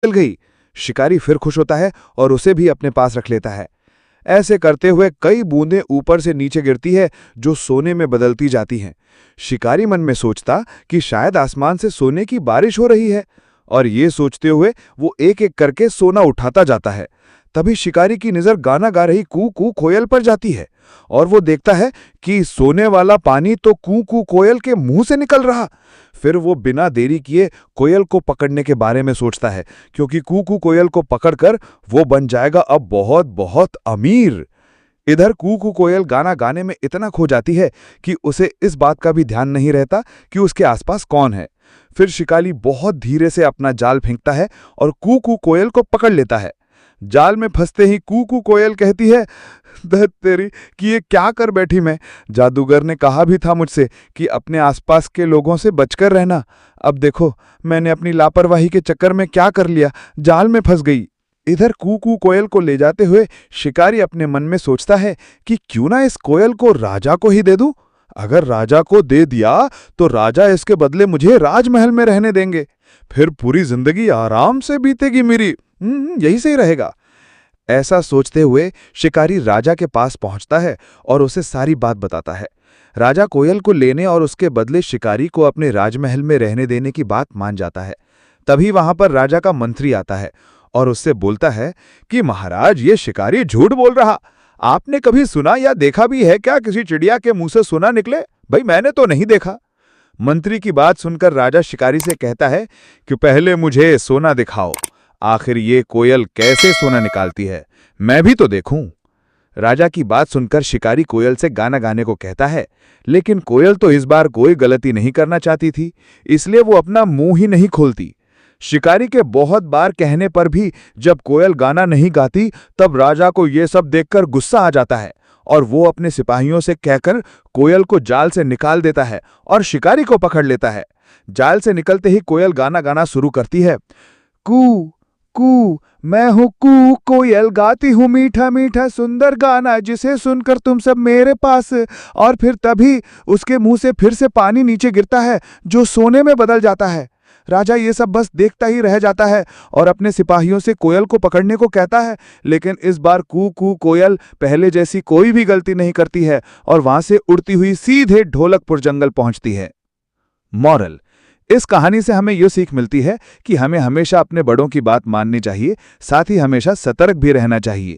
चल गई। शिकारी फिर खुश होता है और उसे भी अपने पास रख लेता है। ऐसे करते हुए कई बूंदें ऊपर से नीचे गिरती है जो सोने में बदलती जाती हैं। शिकारी मन में सोचता कि शायद आसमान से सोने की बारिश हो रही है, और ये सोचते हुए वो एक एक करके सोना उठाता जाता है। तभी शिकारी की नजर गाना गा रही कू कू कोयल पर जाती है, और वो देखता है कि सोने वाला पानी तो कू कू कोयल के मुंह से निकल रहा। फिर वो बिना देरी किए कोयल को पकड़ने के बारे में सोचता है, क्योंकि कू कू कोयल को पकड़कर वो बन जाएगा अब बहुत बहुत अमीर। इधर कू कू कोयल गाना गाने में इतना खो जाती है कि उसे इस बात का भी ध्यान नहीं रहता कि उसके आसपास कौन है। फिर शिकारी बहुत धीरे से अपना जाल फेंकता है और कू कू कोयल को पकड़ लेता है। जाल में फंसते ही कू कू कोयल कहती है, धत तेरी कि ये क्या कर बैठी मैं। जादूगर ने कहा भी था मुझसे कि अपने आसपास के लोगों से बचकर रहना। अब देखो मैंने अपनी लापरवाही के चक्कर में क्या कर लिया, जाल में फंस गई। इधर कू कू कोयल को ले जाते हुए शिकारी अपने मन में सोचता है कि क्यों ना इस कोयल को राजा को ही दे दूं। अगर राजा को दे दिया तो राजा इसके बदले मुझे राजमहल में रहने देंगे, फिर पूरी जिंदगी आराम से बीतेगी मेरी। यही सही रहेगा। ऐसा सोचते हुए शिकारी राजा के पास पहुंचता है और उसे सारी बात बताता है। राजा कोयल को लेने और उसके बदले शिकारी को अपने राजमहल में रहने देने की बात मान जाता है। तभी वहां पर राजा का मंत्री आता है और उससे बोलता है कि महाराज, ये शिकारी झूठ बोल रहा। आपने कभी सुना या देखा भी है क्या किसी चिड़िया के मुंह से सोना निकले? भाई मैंने तो नहीं देखा। मंत्री की बात सुनकर राजा शिकारी से कहता है कि पहले मुझे सोना दिखाओ। आखिर ये कोयल कैसे सोना निकालती है, मैं भी तो देखूं। राजा की बात सुनकर शिकारी कोयल से गाना गाने को कहता है, लेकिन कोयल तो इस बार कोई गलती नहीं करना चाहती थी, इसलिए वो अपना मुंह ही नहीं खोलती। शिकारी के बहुत बार कहने पर भी जब कोयल गाना नहीं गाती, तब राजा को यह सब देखकर गुस्सा आ जाता है और वो अपने सिपाहियों से कहकर कोयल को जाल से निकाल देता है और शिकारी को पकड़ लेता है। जाल से निकलते ही कोयल गाना गाना शुरू करती है, कू कू मैं हूँ कू कोयल, गाती हूँ मीठा मीठा सुंदर गाना, जिसे सुनकर तुम सब मेरे पास। और फिर तभी उसके मुंह से फिर से पानी नीचे गिरता है जो सोने में बदल जाता है। राजा ये सब बस देखता ही रह जाता है और अपने सिपाहियों से कोयल को पकड़ने को कहता है, लेकिन इस बार कू कू कोयल पहले जैसी कोई भी गलती नहीं करती है और वहां से उड़ती हुई सीधे ढोलकपुर जंगल पहुंचती है। मॉरल: इस कहानी से हमें यह सीख मिलती है कि हमें हमेशा अपने बड़ों की बात माननी चाहिए, साथ ही हमेशा सतर्क भी रहना चाहिए।